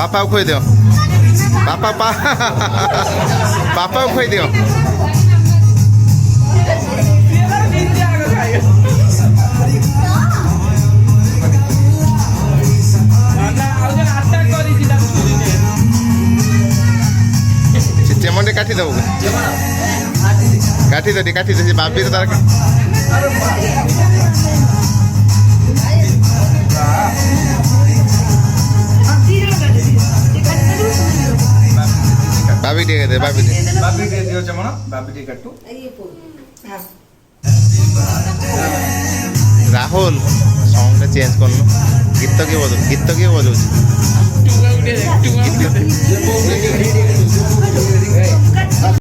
પાપા ખોઈ દો પાપા પાપા ખોઈ દો ચેમંડે કાઢી દઉં કાઢી દે બાપી તો તારા బాబీ టీ కదా బాబీ టీ వచ్చామా బాబీ టీ కట్టు ରାହୁଲ ସଙ୍ଗଟା ଚେଞ୍ଜ କରୁନୁ ଗୀତ କିଏ ବଜାଉଛି